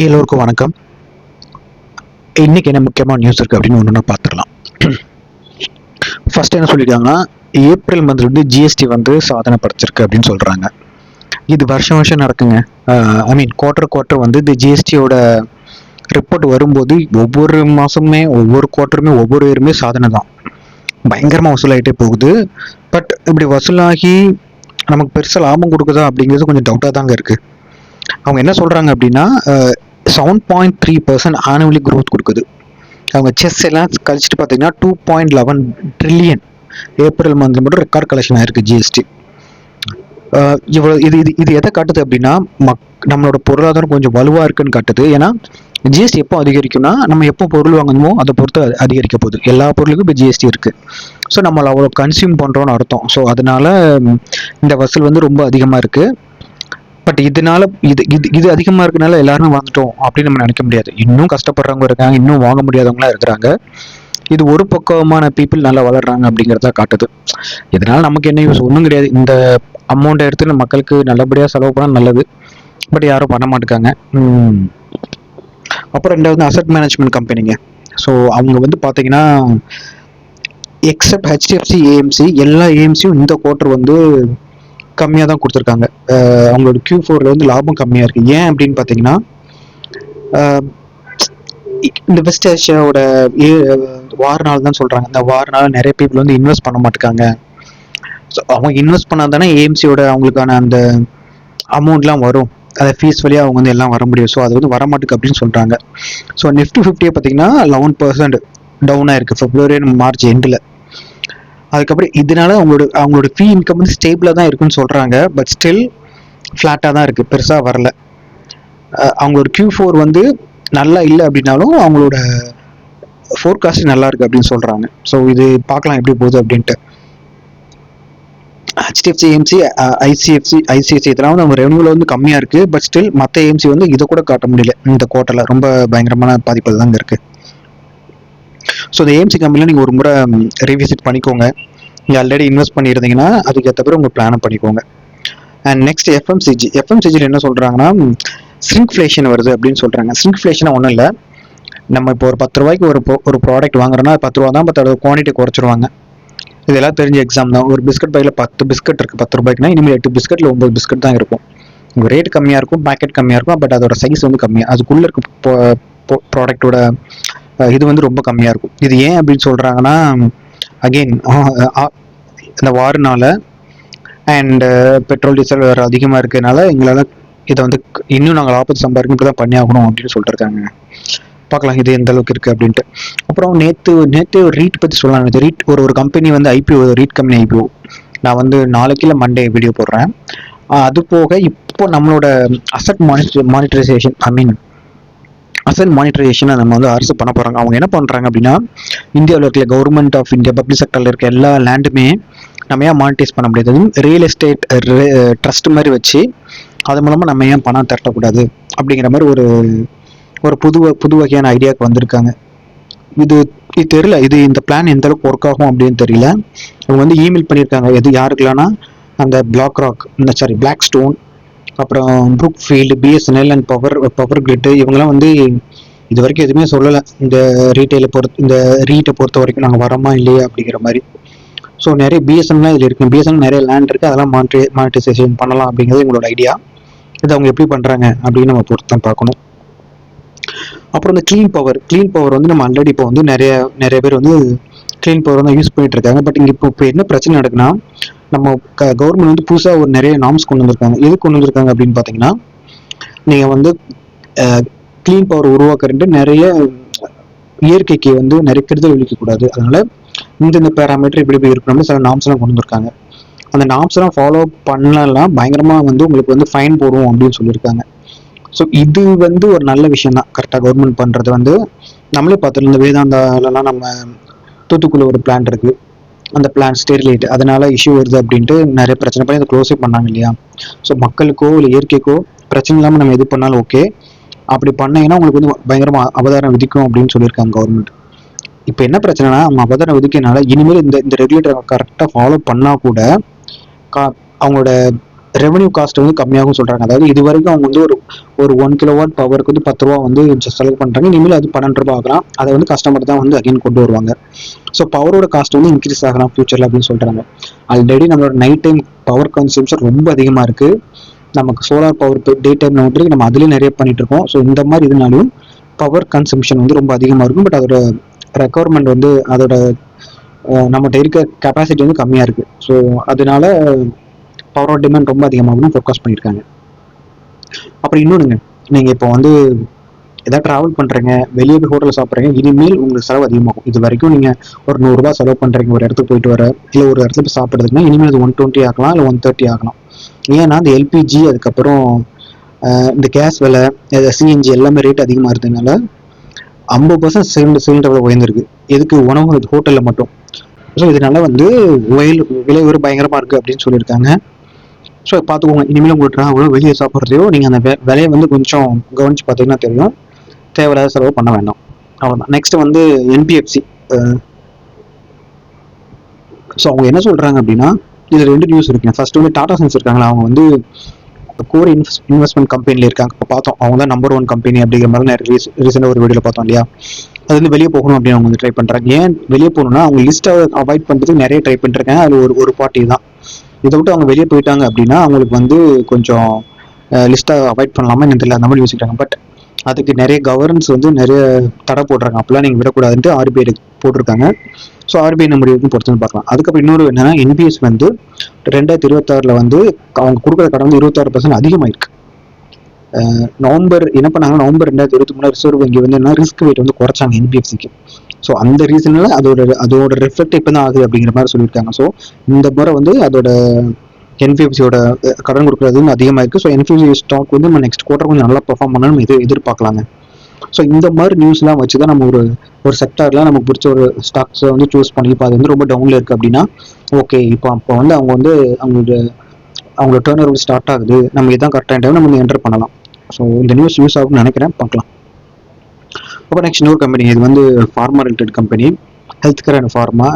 எல்லோருக்கும் வணக்கம். இன்னைக்கு என்ன முக்கியமான நியூஸ் இருக்கு அப்படின்னு ஒன்று பார்த்துடலாம். ஃபர்ஸ்ட் என்ன சொல்லியிருக்காங்கன்னா, ஏப்ரல் மந்த்ல வந்து ஜிஎஸ்டி வந்து சாதனை படைச்சிருக்கு அப்படின்னு சொல்றாங்க. இது வருஷம் வருஷம் நடக்குங்க. குவார்டர் வந்து இந்த ஜிஎஸ்டியோட ரிப்போர்ட் வரும்போது ஒவ்வொரு மாசமுமே ஒவ்வொரு குவார்ட்டருமே ஒவ்வொரு இயருமே சாதனை தான். பயங்கரமாக வசூலாகிட்டே போகுது. பட் இப்படி வசூலாகி நமக்கு பெருசாக லாபம் கொடுக்குதா அப்படிங்கிறது கொஞ்சம் டவுட்டாக தாங்க இருக்கு. அவங்க என்ன சொல்றாங்க அப்படின்னா 7.3% ஆனுவலி க்ரோத் கொடுக்குது. அவங்க செஸ் எல்லாம் கழிச்சிட்டு பார்த்தீங்கன்னா 2.11 ட்ரில்லியன் ஏப்ரல் மந்த்ல மட்டும் ரெக்கார்ட் கலெக்ஷன் ஆயிருக்கு ஜிஎஸ்டி. இவ்வளோ இது இது இது எதை காட்டுது அப்படின்னா நம்மளோட பொருளாதாரம் கொஞ்சம் வலுவாக இருக்குன்னு காட்டுது. ஏன்னா ஜிஎஸ்டி எப்போ அதிகரிக்கும்னா நம்ம எப்போ பொருள் வாங்கணுமோ அதை பொறுத்து அதிகரிக்க போகுது. எல்லா பொருளுக்கும் இப்போ ஜிஎஸ்டி இருக்கு. ஸோ நம்மளை அவ்வளோ கன்சியூம் பண்ணுறோன்னு அர்த்தம். ஸோ அதனால இந்த வசூல் வந்து ரொம்ப அதிகமாக இருக்கு. பட் இதனால இது அதிகமாக இருக்கனால எல்லாருமே வாங்கிட்டோம் அப்படின்னு நம்ம நினைக்க முடியாது. இன்னும் கஷ்டப்படுறவங்க இருக்காங்க, இன்னும் வாங்க முடியாதவங்களா இருக்கிறாங்க. இது ஒரு பக்கமான பீப்புள் நல்லா வளர்றாங்க அப்படிங்கிறத காட்டுது. இதனால நமக்கு என்ன யூஸ்? ஒன்றும் கிடையாது. இந்த அமௌண்ட்டை எடுத்து மக்களுக்கு நல்லபடியாக செலவு பண்ணால் நல்லது. பட் யாரும் பண்ண மாட்டேங்காங்க. அப்புறம் ரெண்டாவது அசட் மேனேஜ்மெண்ட் கம்பெனிங்க. ஸோ அவங்க வந்து பார்த்தீங்கன்னா எக்ஸப்ட் ஹெச்டிஎஃப்சி, ஏஎம்சி, எல்லா ஏஎம்சியும் இந்த குவார்ட்டர் வந்து கம்மியாக தான் கொடுத்துருக்காங்க. அவங்களோட Q4ல வந்து லாபம் கம்மியாக இருக்குது. ஏன் அப்படின்னு பார்த்தீங்கன்னா, இந்த வெஸ்ட் ஏஷியாவோட வார்னால தான் சொல்கிறாங்க. இந்த வார்னால நிறைய பீப்புள் வந்து இன்வெஸ்ட் பண்ண மாட்டேங்காங்க. ஸோ அவங்க இன்வெஸ்ட் பண்ணால் தானே ஏஎம்சியோட அவங்களுக்கான அந்த அமௌண்ட்லாம் வரும். அதை ஃபீஸ் வழியாக அவங்க வந்து எல்லாம் வர முடியும். ஸோ அது வந்து வரமாட்டுக்கு அப்படின்னு சொல்கிறாங்க. ஸோ நிஃப்டி 50 பார்த்தீங்கன்னா 11% டவுனாக இருக்குது February and March எண்டில். அதுக்கப்புறம் இதனால அவங்களோட ஃபீ இன்கம் வந்து ஸ்டேபிளாக தான் இருக்குன்னு சொல்கிறாங்க. பட் ஸ்டில் ஃப்ளாட்டாக தான் இருக்குது, பெருசாக வரல. அவங்களோட Q4 வந்து நல்லா இல்லை அப்படின்னாலும் அவங்களோட ஃபோர்காஸ்ட் நல்லா இருக்குது அப்படின்னு சொல்கிறாங்க. ஸோ இது பார்க்கலாம் எப்படி போகுது அப்படின்ட்டு. ஹெச்டிஎஃப்சி, ஏஎம்சி, ஐசிஐசி இதெல்லாம் வந்து அவங்க ரெவன்யூவில் வந்து கம்மியாக இருக்குது. பட் ஸ்டில் மற்ற ஏஎம்சி வந்து இதை கூட காட்ட முடியல இந்த குவார்ட்டரில். ரொம்ப பயங்கரமான பாதிப்பு தாங்க இருக்குது. ஸோ இந்த ஏஎம்சி கம்பெனியில் நீங்கள் ஒரு முறை ரிவிசிட் பண்ணிக்கோங்க. நீங்கள் ஆல்ரெடி இன்வெஸ்ட் பண்ணியிருந்தீங்கன்னா அதுக்கேற்ற பிறகு உங்கள் பிளானை பண்ணிக்கோங்க. அண்ட் நெக்ஸ்ட் எஃப்எம்சிஜியில் என்ன சொல்கிறாங்கன்னா, ஸ்ரிங்க்ஃப்ளேஷன் வருது அப்படின்னு சொல்கிறாங்க. ஸ்ரிங்க்ஃப்ளேஷனாக ஒன்றும் இல்லை. நம்ம இப்போ ஒரு 10 ரூபாய்க்கு ஒரு ப்ராடக்ட் வாங்குறோன்னா 10 ரூபா தான், பட் அதோட குவான்டிட்டி குறைச்சிருவாங்க. இதெல்லாம் தெரிஞ்ச எக்ஸாம் தான். ஒரு பிஸ்கட் பையில் 10 பிஸ்கட் இருக்குது 10 ரூபாய்க்குனா, இனிமேல் 8 பிஸ்கட்டில் 9 பிஸ்கட் தான் இருக்கும். உங்கள் ரேட் கம்மியாக இருக்கும், பேக்கெட் கம்மியாக இருக்கும், பட் அதோட சைஸ் வந்து கம்மியாக, அதுக்குள்ளே இருக்க ப்ராடக்டோட இது வந்து ரொம்ப கம்மியாக இருக்கும். இது ஏன் அப்படின்னு சொல்கிறாங்கன்னா, அகெயின் இந்த வார்னால அண்ட் பெட்ரோல் டீசல் வேறு அதிகமாக இருக்கிறதுனால எங்களால் இதை வந்து இன்னும் நாங்கள் லாபத்தை சம்பாதிக்க இப்படி தான் பண்ணி ஆகணும் அப்படின்னு சொல்லிட்டு இருக்காங்க. பார்க்கலாம் இது எந்த அளவுக்கு இருக்குது அப்படின்ட்டு. அப்புறம் நேற்று ஒரு ரீட் பற்றி சொல்லலாம். ரீட் ஒரு கம்பெனி வந்து ஐபிஓ, ரீட் கம்பெனி ஐபிஓ. நான் வந்து நாளைக்கு இல்லை மண்டே வீடியோ போடுறேன். அது போக இப்போ நம்மளோட அசட் மானிட்டரைசேஷன் அசட் மானிட்டரைசேஷனை நம்ம வந்து அரசு பண்ண போகிறாங்க. அவங்க என்ன பண்ணுறாங்க அப்படின்னா, இந்தியாவில் இருக்கிற கவர்மெண்ட் ஆஃப் இந்தியா பப்ளிக் செக்டரில் இருக்க எல்லா லேண்டுமே நம்ம ஏன் மானிட்டைஸ் பண்ண முடியாது? ரியல் எஸ்டேட் ட்ரஸ்ட் மாதிரி வச்சு அது மூலமாக நம்ம ஏன் பணம் திரட்டக்கூடாது அப்படிங்கிற மாதிரி ஒரு புது வகையான ஐடியாவுக்கு வந்திருக்காங்க. இது தெரியல, இந்த பிளான் எந்த அளவுக்கு ஒர்க் ஆகும் அப்படின்னு தெரியல. அவங்க வந்து இமெயில் பண்ணியிருக்காங்க. எது யாருக்கெல்லாம்னா, அந்த பிளாக் ஸ்டோன், அப்புறம் Brook field, BSNL and power grid, இவங்கெல்லாம் வந்து இது வரைக்கும் எதுவுமே சொல்லலை. இந்த ரீட்டை பொறுத்த வரைக்கும் நாங்கள் வரோமா இல்லையா அப்படிங்கிற மாதிரி. ஸோ நிறைய பிஎஸ்என்எல் இதில் இருக்குது. பிஎஸ்என்எல் நிறைய லேண்ட் இருக்குது, அதெல்லாம் மானிட்டைசேஷன் பண்ணலாம் அப்படிங்கிறது எங்களோட ஐடியா. இது அவங்க எப்படி பண்ணுறாங்க அப்படின்னு நம்ம பொறுத்து தான் பார்க்கணும். அப்புறம் இந்த க்ளீன் பவர் வந்து நம்ம ஆல்ரெடி இப்போ வந்து நிறைய பேர் வந்து க்ளீன் பவர் வந்து யூஸ் பண்ணிட்டு இருக்காங்க. பட் இங்கே இப்போ என்ன பிரச்சனை நடக்குன்னா, நம்ம கவர்மெண்ட் வந்து புதுசாக ஒரு நிறைய நார்ம்ஸ் கொண்டு வந்திருக்காங்க. எது கொண்டு வந்திருக்காங்க அப்படின்னு பார்த்தீங்கன்னா, நீங்கள் வந்து க்ளீன் பவர் உருவாக்குறது நிறைய இயற்கைக்கு வந்து நிறைய கெடுதல் விழிக்கக்கூடாது. அதனால இந்த பேராமீட்டர் இப்படி இருக்கணும்னு சில நார்ம்ஸ்லாம் கொண்டு வந்திருக்காங்க. அந்த நார்ம்ஸ்லாம் ஃபாலோ பண்ணலாம் பயங்கரமாக வந்து உங்களுக்கு வந்து ஃபைன் போடுவோம் அப்படின்னு சொல்லியிருக்காங்க. ஸோ இது வந்து ஒரு நல்ல விஷயம் தான். கரெக்டாக கவர்மெண்ட் பண்ணுறது வந்து நம்மளே பார்த்துருந்தோம். இந்த வேதாந்தாலலாம் நம்ம தூத்துக்குள்ள ஒரு பிளான்ட் இருக்குது. அந்த பிளான் ஸ்டெரிலைட், அதனால இஷ்யூ வருது அப்படின்ட்டு நிறைய பிரச்சனை பண்ணி அதை க்ளோஸே பண்ணாங்க இல்லையா? ஸோ மக்களுக்கோ இல்லை இயற்கைக்கோ பிரச்சனை இல்லாமல் நம்ம எது பண்ணாலும் ஓகே. அப்படி பண்ணீங்கன்னா உங்களுக்கு வந்து பயங்கரமாக அபதாரம் விதிக்கும் அப்படின்னு சொல்லியிருக்காங்க கவர்மெண்ட். இப்போ என்ன பிரச்சனைனா, அவங்க அபதாரம் விதிக்கிறதுனால இனிமேல் இந்த ரெகுலேட்டரை கரெக்டாக ஃபாலோ பண்ணால் கூட அவங்களோட ரெவன்யூ காஸ்ட் வந்து கம்மியாகும் சொல்றாங்க. அதாவது இது வரைக்கும் அவங்க வந்து ஒரு 1 கிலோவாட் பவருக்கு வந்து 10 ரூபா வந்து செலவு பண்றாங்க. இனிமேல் அது 12 ரூபாய் ஆகலாம். அதை வந்து கஸ்டமர் தான் வந்து அகைன் கொண்டு வருவாங்க. ஸோ பவரோட காஸ்ட் வந்து இன்க்ரீஸ் ஆகலாம் ஃபியூச்சர்ல அப்படின்னு சொல்றாங்க. ஆல்ரெடி நம்மளோட நைட் டைம் பவர் கன்சம்ஷன் ரொம்ப அதிகமா இருக்கு. நமக்கு சோலார் பவர் டே டைம் நம்ம அதுலயும் நிறைய பண்ணிட்டு இருக்கோம். ஸோ இந்த மாதிரி இதனாலும் பவர் கன்சம்ஷன் வந்து ரொம்ப அதிகமாக இருக்கும். பட் அதோட ரெக்குவயர்மெண்ட் வந்து அதோட நம்மகிட்ட இருக்க கெப்பாசிட்டி வந்து கம்மியாக இருக்குது. ஸோ அதனால பவரோட டிமாண்ட் ரொம்ப அதிகமாகணும் ஃபோக்கஸ் பண்ணியிருக்காங்க. அப்புறம் இன்னொன்றுங்க, நீங்கள் இப்போ வந்து ஏதாவது ட்ராவல் பண்ணுறீங்க, வெளியே போய் ஹோட்டலில் சாப்பிட்றீங்க, இனிமேல் உங்களுக்கு செலவு அதிகமாகும். இது வரைக்கும் நீங்கள் ஒரு 100 ரூபாய் செலவு பண்ணுறீங்க ஒரு இடத்துக்கு போயிட்டு வர, இல்லை ஒரு இடத்துல போய் சாப்பிட்றதுக்குன்னா இனிமேல் அது 120 ஆகலாம், இல்லை 130 ஆகலாம். ஏன்னா இந்த எல்பிஜி அதுக்கப்புறம் இந்த கேஸ் விலை, சிஎன்ஜி எல்லாமே ரேட் அதிகமாக இருந்ததுனால 50% சிலிண்டர் உயர்ந்திருக்கு. எதுக்கு? உணவு ஹோட்டலில் மட்டும். ஸோ இதனால வந்து விலை ஒரு பயங்கரமாக இருக்குது அப்படின்னு சொல்லியிருக்காங்க. ஸோ பார்த்துக்கோங்க, இனிமேல் உங்களுக்கு ட்ராவலோ வெளியே சாப்பிட்றதையோ நீங்கள் அந்த விலையை வந்து கொஞ்சம் கவனித்து பார்த்தீங்கன்னா தெரியும். தேவையில்லாத செலவு பண்ண வேண்டாம். அவ்வளோதான். நெக்ஸ்ட் வந்து என்பிஎஃப்சி. ஸோ அவங்க என்ன சொல்கிறாங்க அப்படின்னா, இதில் 2 நியூஸ் இருக்குங்க. ஃபர்ஸ்ட் வந்து டாடா சன்ஸ் இருக்காங்களா, அவங்க வந்து கோர் இன்வெஸ்ட்மெண்ட் கம்பெனியில் இருக்காங்க. இப்போ பார்த்தோம் அவங்க தான் நம்பர் 1 கம்பெனி அப்படிங்கிற மாதிரி ரீசெண்டாக ஒரு வீடியோவில் பார்த்தோம் இல்லையா. அது வந்து வெளியே போகணும் அப்படின்னு அவங்க வந்து ட்ரை பண்ணுறாங்க. ஏன் வெளியே போகணும்னா, அவங்க லிஸ்ட்டை அவாய்ட் பண்ணுறதுக்கு நிறைய ட்ரை பண்ணிருக்காங்க. அது ஒரு பார்ட்டி தான். இதை விட்டு அவங்க வெளியே போயிட்டாங்க அப்படின்னா அவங்களுக்கு வந்து கொஞ்சம் லிஸ்ட்டை அவாய்ட் பண்ணலாமா என்ன தெரியல, அந்த மாதிரி யோசிக்கிறாங்க. பட் அதுக்கு நிறைய கவர்னன்ஸ் வந்து நிறைய தடை போடுறாங்க. அப்பெல்லாம் நீங்கள் விடக்கூடாதுன்ட்டு ஆர்பிஐ போட்டிருக்காங்க. ஸோ ஆர்பிஐ நம்ம வரைக்கும் பொறுத்து பார்க்கலாம். அதுக்கப்புறம் இன்னொரு என்னன்னா, என்பிஎஸ் வந்து 2026 வந்து அவங்க கொடுக்குற கடன் வந்து 26% அதிகமாயிருக்கு. நவம்பர் என்ன பண்ணாங்க, நவம்பர் 2023 ரிசர்வ் வங்கி வந்து என்ன ரிஸ்க் வெயிட் வந்து குறைச்சாங்க என்பிஎஃப்சிக்கு. ஸோ அந்த ரீசனால அதோட ரிஃப்ளெக்ட் இப்போ தான் ஆகுது அப்படிங்கிற மாதிரி சொல்லியிருக்காங்க. ஸோ இந்த முறை வந்து அதோட என்பிஎஃப்சியோட கடன் கொடுக்குறது அதிகமாக இருக்குது. ஸோ என்பிஎஃப்சி ஸ்டாக் வந்து நம்ம நெக்ஸ்ட் குவார்டர் கொஞ்சம் நல்லா பெர்ஃபார்ம் பண்ணணும் எதிர்பார்க்கலாங்க. ஸோ இந்த மாதிரி நியூஸ்லாம் வச்சு தான் நம்ம ஒரு செக்டாரில் நமக்கு பிடிச்ச ஒரு ஸ்டாக்ஸை வந்து சூஸ் பண்ணி, இப்போ அது வந்து ரொம்ப டவுனில் இருக்குது அப்படின்னா ஓகே, அப்போ வந்து அவங்க வந்து அவங்களோட டேர்ன் ஓவர் ஸ்டார்ட் ஆகுது, நம்ம இதுதான் கரெக்டான டைம் நம்ம என்டர் பண்ணலாம். ஸோ இந்த நியூஸ் யூஸ் ஆகும்னு நினைக்கிறேன், பார்க்கலாம். அப்புறம் நெக்ஸ்ட் இன்னொரு கம்பெனி, இது வந்து pharma related company, health care and pharma,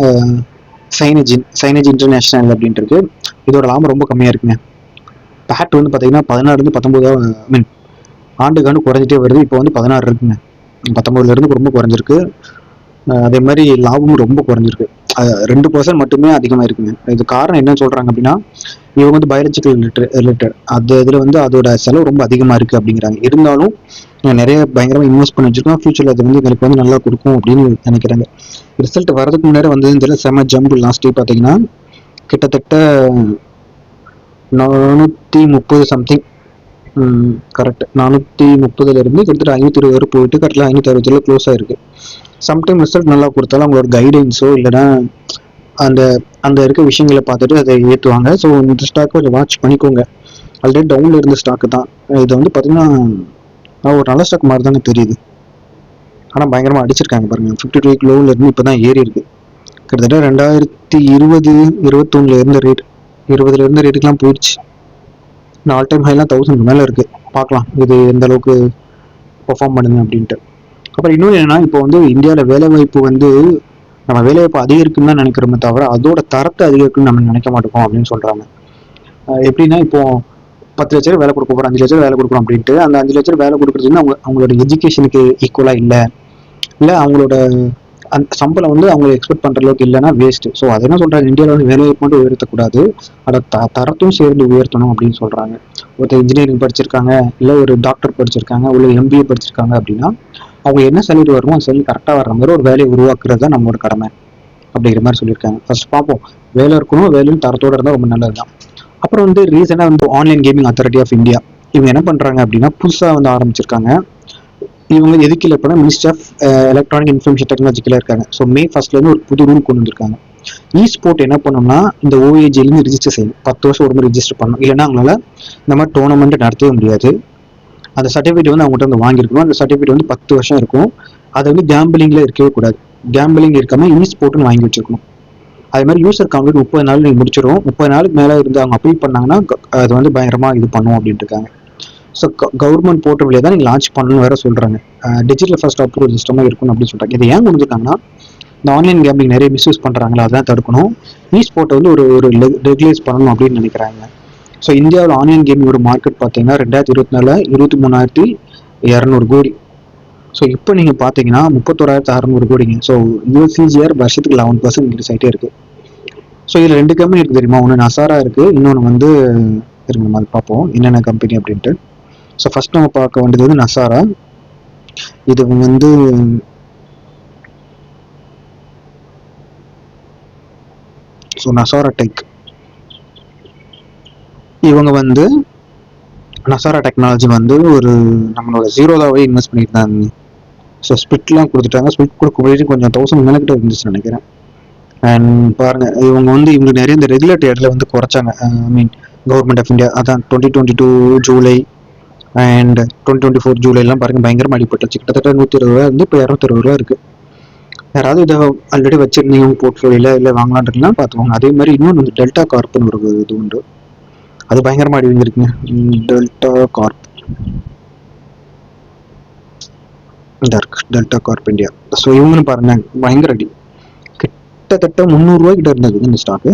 signage international அப்படின்ட்டு. இதோட லாபம் ரொம்ப கம்மியாக இருக்குங்க. பேட் வந்து பார்த்தீங்கன்னா 16 ஆண்டுக்காண்டு குறைஞ்சிட்டே வருது. இப்போ வந்து 16 இருக்குங்க. 19 ரொம்ப குறைஞ்சிருக்கு. அதே மாதிரி லாபமும் ரொம்ப குறைஞ்சிருக்கு. 2% மட்டுமே அதிகமாக இருக்குங்க. இது காரணம் என்னன்னு சொல்றாங்க அப்படின்னா, இவங்க வந்து பயாலஜிக்கல் ரிலேட்டட் இதில் வந்து அதோட செலவு ரொம்ப அதிகமாக இருக்குது அப்படிங்கிறாங்க. இருந்தாலும் நிறைய பயங்கரமாக இன்வெஸ்ட் பண்ணி வச்சிருக்கோம். ஃபியூச்சரில் அது வந்து எங்களுக்கு வந்து நல்லா கொடுக்கும் அப்படின்னு நினைக்கிறாங்க. ரிசல்ட் வரதுக்கு முன்னாடி வந்ததுன்னு தெரியல, செம ஜம்ப். லாஸ்ட் டே பார்த்தீங்கன்னா கிட்டத்தட்ட 430 சம்திங், கரெக்ட் 430 இருந்து கிட்டத்தட்ட 520 வரை போயிட்டு கரெக்டாக 560 க்ளோஸ் ஆயிருக்கு. சம்டைம் ரிசல்ட் நல்லா கொடுத்தாலும் அவங்களோட கைடன்ஸோ இல்லைன்னா அந்த இருக்க விஷயங்களை பார்த்துட்டு அதை ஏற்றுவாங்க. ஸோ இந்த ஸ்டாக் கொஞ்சம் வாட்ச் பண்ணிக்கோங்க. ஆல்ரெடி டவுனில் இருந்த ஸ்டாக்கு தான். இது வந்து பார்த்தீங்கன்னா ஒரு நல்ல ஸ்டாக் மாதிரி தானே தெரியுது. ஆனால் பயங்கரமாக அடிச்சிருக்காங்க பாருங்க. 52 வீக் லோவில் இருந்து இப்போ தான் ஏறி இருக்கு. கிட்டத்தட்ட 2020-21 இருந்த ரேட், 20 இருந்த ரேட்டுக்கெலாம் போயிடுச்சு. ஆல் டைம் ஹைலாம் 1000 மேலே இருக்குது. பார்க்கலாம் இது எந்த அளவுக்கு பெர்ஃபார்ம் பண்ணுங்க அப்படின்ட்டு. அப்புறம் இன்னொன்று என்னன்னா, இப்போ வந்து இந்தியாவில் வேலைவாய்ப்பு வந்து நம்ம வேலைவாய்ப்பு அதிகரிக்குன்னு தான் நினைக்கிறோமே தவிர அதோட தரத்தை அதிகரிக்குன்னு நம்ம நினைக்க மாட்டோம் அப்படின்னு சொல்கிறாங்க. எப்படின்னா, இப்போ 10 லட்ச ரூபா வேலை கொடுக்க போகிறோம், 5 லட்ச ரூபா வேலை கொடுக்குறோம் அப்படின்ட்டு அந்த 5 லட்ச ரூபா வேலை கொடுக்குறதுன்னு அவங்களோட எஜுகேஷனுக்கு ஈக்குவலாக இல்லை அவங்களோட அந்த சம்பளம் வந்து அவங்க எக்ஸ்பெக்ட் பண்ணுற அளவுக்கு இல்லைன்னா வேஸ்ட்டு. ஸோ அது என்ன சொல்கிறாங்க, இந்தியாவில் வந்து வேலைவாய்ப்பு மட்டும் உயர்த்தக்கூடாது, அதை தரத்தையும் சேர்ந்து உயர்த்தணும் அப்படின்னு சொல்கிறாங்க. ஒருத்தர் இன்ஜினியரிங் படிச்சிருக்காங்க, இல்லை ஒரு டாக்டர் படிச்சிருக்காங்க, இல்லை எம்பிஏ படிச்சிருக்காங்க அப்படின்னா அவங்க என்ன சேலரி வருமோ அந்த சேலரி கரெக்டாக வர்ற மாதிரி ஒரு வேலையை உருவாக்குறது தான் நம்மளோட கடமை அப்படிங்கிற மாதிரி சொல்லியிருக்காங்க. ஃபர்ஸ்ட் பார்ப்போம், வேலை இருக்கணும், வேலையும் தரத்தோடு இருந்தால் ரொம்ப நல்லது தான். அப்புறம் வந்து ரீசெண்டாக வந்து online gaming authority of India இவங்க என்ன பண்ணுறாங்க அப்படின்னா புதுசாக வந்து ஆரம்பிச்சிருக்காங்க. இவங்க எதுக்கு இல்லை அப்படின்னா மினிஸ்ட்ரி ஆஃப் எலக்ட்ரானிக் இன்ஃபர்மேஷன் டெக்னாலஜிக்கில் இருக்காங்க. ஸோ May 1 ஒரு புது ரூல் கொண்டு வந்திருக்காங்க. ஸ்போர்ட் என்ன பண்ணணும்னா இந்த OAGலேருந்து ரிஜிஸ்டர் செய்யணும், 10 வருஷம் ஒரு மாதிரி ரிஜிஸ்டர் பண்ணணும். இல்லைன்னா அவங்களால இந்த மாதிரி டோர்னமெண்ட் நடத்தவே முடியாது. அந்த சர்டிஃபிகேட் வந்து அவங்ககிட்ட வந்து வாங்கியிருக்கணும். அந்த சர்டிஃபிகேட் வந்து 10 வருஷம் இருக்கும். அதை வந்து கேம்பிளிங்கில் இருக்கவே கூடாது. கேம்பிளிங் இருக்காமல் ஸ்போர்ட்னு வாங்கி வச்சிருக்கணும். அதே மாதிரி யூசர் கம்ப்ளீட் 30 நாள் நீங்கள் முடிச்சிடும். 30 நாளுக்கு மேலே இருந்து அவங்க அப்பீல் பண்ணாங்கன்னா அது வந்து பயங்கரமாக இது பண்ணும் அப்படின்ட்டு இருக்காங்க. ஸோ கவர்மெண்ட் போர்ட்டபிளே தான் நீங்கள் லான்ச் பண்ணணும்னு வேற சொல்கிறாங்க. டிஜிட்டல் ஃபர்ஸ்ட் அப்ரூவல் சிஸ்டமாக இருக்குன்னு அப்படின்னு சொல்கிறாங்க. இது ஏன் கொடுத்துருக்காங்கன்னா இந்த ஆன்லைன் கேமிங் நிறைய மிஸ்யூஸ் பண்ணுறாங்களா, அதான் தடுக்கணும். ஸ்போர்ட்டை வந்து ஒரு ரெகுலேட் பண்ணணும் அப்படின்னு நினைக்கிறாங்க. ஸோ இந்தியாவில் ஆன்லைன் கேமிங்கோட மார்க்கெட் பார்த்தீங்கன்னா 2024 23,200 கோடி. ஸோ இப்போ நீங்கள் பார்த்தீங்கன்னா 31,600 கோடிங்க. ஸோ யூஎஸ்சிஜிஆர் வருஷத்துக்கு 11% இன்க்ரீஸ் ஆகிட்டே இருக்குது. ஸோ இதில் 2 கம்பெனி இருக்குது தெரியுமா, ஒன்று நசாரா இருக்குது, இன்னொன்று வந்து இருங்க நம்ம அது பார்ப்போம் என்னென்ன கம்பெனி அப்படின்ட்டு. ஸோ ஃபர்ஸ்ட் நம்ம பார்க்க வேண்டியது வந்து நசாரா. இது வந்து ஸோ நசாரா டெக், இவங்க வந்து நசாரா டெக்னாலஜி வந்து ஒரு நம்மளோட ஜீரோதாவே இன்வெஸ்ட் பண்ணியிருந்தாங்க. ஸோ ஸ்பிட்லாம் கொடுத்துட்டாங்க. ஸ்பிட் கொடுக்க கொஞ்சம் 1000 மேலே இருந்துச்சு நினைக்கிறேன். அண்ட் பாருங்க இவங்க வந்து இவங்களுக்கு நிறைய இந்த ரெகுலேட்டரி இடத்துல வந்து குறைச்சாங்க. ஐ மீன் கவர்மெண்ட் ஆஃப் இந்தியா அதான் 2022 ஜூலை அண்ட் 2024 ஜூலைலாம் பாருங்க பயங்கரமாக அடிபட்டுச்சு. கிட்டத்தட்ட 120 ரூபா வந்து இப்போ 260 ரூபா இருக்கு. யாராவது இதை ஆல்ரெடி வச்சிருந்தீங்க உங்க போர்ட்ஃபோலியோல இல்லை வாங்கலான்றதுலாம் பார்த்துக்கோங்க. அதே மாதிரி இன்னொன்று வந்து டெல்டா கார்ப்னு ஒரு இது உண்டு, அது பயங்கரமாக அடி வாங்கியிருக்குங்க. Delta corp delta corp India. So இவங்களும் பாருங்க பயங்கர அடி, கிட்டத்தட்ட 300 ரூபாய் கிட்ட இருந்தது இந்த ஸ்டாக்கு.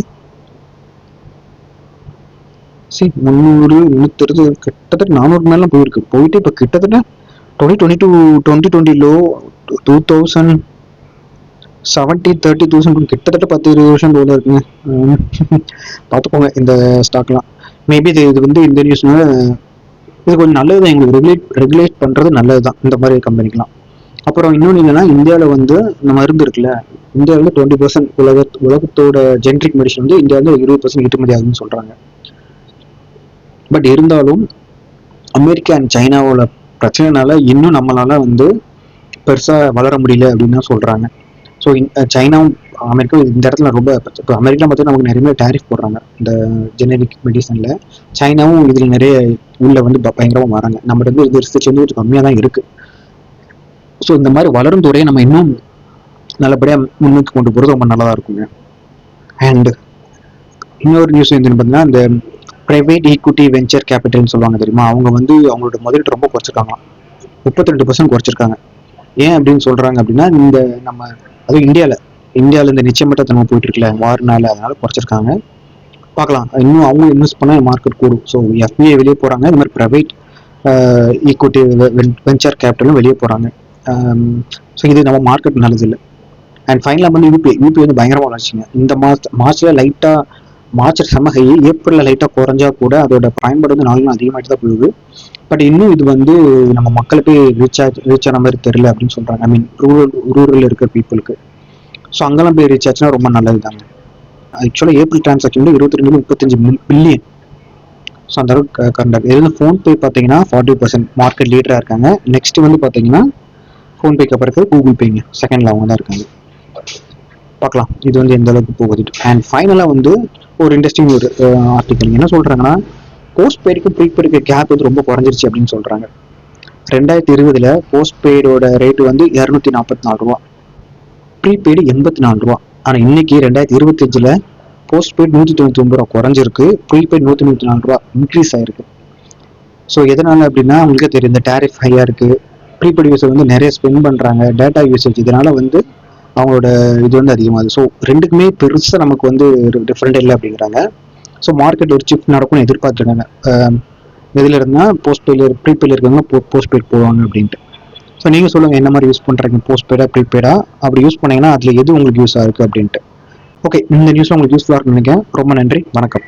300 330 கிட்டத்தட்ட 400 மேலாம் போயிருக்கு. போயிட்டு இப்போ கிட்டத்தட்ட 2020 லோ 2070-30,000 கிட்டத்தட்ட 10-20 வருஷம் போல இருக்குங்க. பார்த்துக்கோங்க இந்த ஸ்டாக்லாம். மேபி இது வந்து இந்த நியூஸ்னால இது கொஞ்சம் நல்லது தான், எங்களுக்கு ரெகுலேட் பண்ணுறது நல்லது தான் இந்த மாதிரி கம்பெனிக்கெலாம். அப்புறம் இன்னொன்று என்னன்னா, இந்தியாவில் வந்து இந்த மருந்து இருக்குல்ல, இந்தியாவில் 20% உலகத்தோட ஜென்ரிக் மெடிசன் வந்து இந்தியாவில் 20% ஏற்றுமதி ஆகுதுன்னு சொல்கிறாங்க. பட் இருந்தாலும் அமெரிக்கா அண்ட் சைனாவோட பிரச்சனைனால இன்னும் நம்மளால வந்து பெருசாக வளர முடியல அப்படின்னு தான் சொல்கிறாங்க. ஸோ சைனாவும் அமெரிக்காவும் இந்த இடத்துல ரொம்ப இப்போ அமெரிக்கா பார்த்தீங்கன்னா நமக்கு நிறைய டேரிஃப் போடுறாங்க இந்த ஜெனரிக் மெடிசனில். சைனாவும் இதில் நிறைய உள்ள வந்து பயங்கரமாக வராங்க. நம்ம வந்து இது ரிசர்ச் வந்து கொஞ்சம் கம்மியாக தான் இருக்குது. ஸோ இந்த மாதிரி வளரும் துறையை நம்ம இன்னும் நல்லபடியாக முன்னோக்கி கொண்டு போகிறது ரொம்ப நல்லதாக இருக்குங்க. அண்ட் இன்னொரு நியூஸ் என்னன்னு பார்த்தீங்கன்னா, இந்த ப்ரைவேட் ஈக்விட்டி வெஞ்சர் கேபிட்டல்னு சொல்லுவாங்க தெரியுமா, அவங்க வந்து அவங்களோட முதலீட்டு ரொம்ப குறைச்சிருக்காங்க. 32% குறைச்சிருக்காங்க. ஏன் அப்படின்னு சொல்கிறாங்க அப்படின்னா, இந்த நம்ம அதுவும் இந்தியாவில் இந்த நிச்சயமற்ற தன்மை போயிட்டு இருக்குல்ல வார்னால, அதனால குறைச்சிருக்காங்க. பார்க்கலாம் இன்னும் அவங்க இன்வெஸ்ட் பண்ணால் மார்க்கெட் கூடும். ஸோ எஃபிஐ வெளியே போகிறாங்க, இந்த மாதிரி ப்ரைவேட் ஈக்விட்டி வெஞ்சர் கேபிட்டலும் வெளியே போகிறாங்க. ஸோ இது நம்ம மார்க்கெட் நல்லது இல்லை. அண்ட் ஃபைனலாக வந்து யூபி வந்து பயங்கரமாக வளர்ச்சிங்க. இந்த மார்ச்சில் லைட்டாக மார்ச் செம்ம ஹை, ஏப்ரலில் லைட்டாக குறைஞ்சா கூட அதோட பயன்பாடு வந்து 4 நாள் அதிகமாகிட்டு தான் போகுது. பட் இன்னும் இது வந்து நம்ம மக்களுக்கு ரீச் ஆன மாதிரி தெரியல அப்படின்னு சொல்கிறாங்க. ஐ மீன் ரூரல் இருக்கிற பீப்புளுக்கு. ஸோ அங்கெல்லாம் போய் ரீச் ஆச்சுன்னா ரொம்ப நல்லது தாங்க. ஆக்சுவலாக ஏப்ரல் டிரான்சாக்ஷன் 22-35 பில்லியன். ஸோ அந்த அளவுக்கு கரண்ட். இது வந்து ஃபோன்பே பார்த்தீங்கன்னா 40% மார்க்கெட் லீடராக இருக்காங்க. நெக்ஸ்ட் வந்து பார்த்தீங்கன்னா ஃபோன்பேக்கு அப்புறம் இருக்கிற கூகுள் பேங்க செகண்டில் அவங்க தான் இருக்காங்க. பார்க்கலாம் இது வந்து எந்த அளவுக்கு போகுது. அண்ட் ஃபைனலாக வந்து ஒரு இன்ட்ரெஸ்டிங் ஒரு ஆர்டிக்கல் என்ன சொல்கிறாங்கன்னா, போஸ்ட் பெய்டுக்கும் ப்ரீபெய்டுக்கு கேப் வந்து ரொம்ப குறைஞ்சிருச்சு அப்படின்னு சொல்கிறாங்க. 2020 போஸ்ட் பெய்டோட ரேட்டு வந்து 244 ரூபா, ப்ரீபெய்டு 84 ரூபா. ஆனால் இன்னைக்கு 2025 போஸ்ட் பெய்டு 199 ரூபா குறைஞ்சிருக்கு, ப்ரீபெய்டு 194 ரூபா இன்க்ரீஸ் ஆயிருக்கு. ஸோ எதனால அப்படின்னா உங்களுக்கே தெரியும், இந்த டேரிஃப் ஹையாக இருக்குது, ப்ரீபெய்டு யூசர் வந்து நிறைய ஸ்பெண்ட் பண்ணுறாங்க, டேட்டா யூசேஜ் இதனால வந்து அவங்களோட இது வந்து அதிகமாகுது. ஸோ ரெண்டுக்குமே பெருசாக நமக்கு வந்து டிஃப்ரெண்ட் இல்லை அப்படிங்கிறாங்க. ஸோ மார்க்கெட் ஒரு ஷிஃப்ட் நடக்கும்னு எதிர்பார்த்துருக்காங்க. இதில் இருந்தால் ப்ரீபெய்டில் இருக்கவங்க போஸ்ட் பெய்ட் போவாங்க அப்படின்ட்டு. ஸோ நீங்கள் சொல்லுங்கள் என்ன மாதிரி யூஸ் பண்ணுறீங்க, போஸ்ட் பெய்டா ப்ரீபெய்டா? அப்படி யூஸ் பண்ணிங்கன்னா அதில் எது உங்களுக்கு யூஸ் ஆகுது அப்படின்ட்டு. ஓகே, இந்த நியூஸ் உங்களுக்கு யூஸ்ஃபுல்லாக இருக்குன்னு நினைக்கிறேன். ரொம்ப நன்றி, வணக்கம்.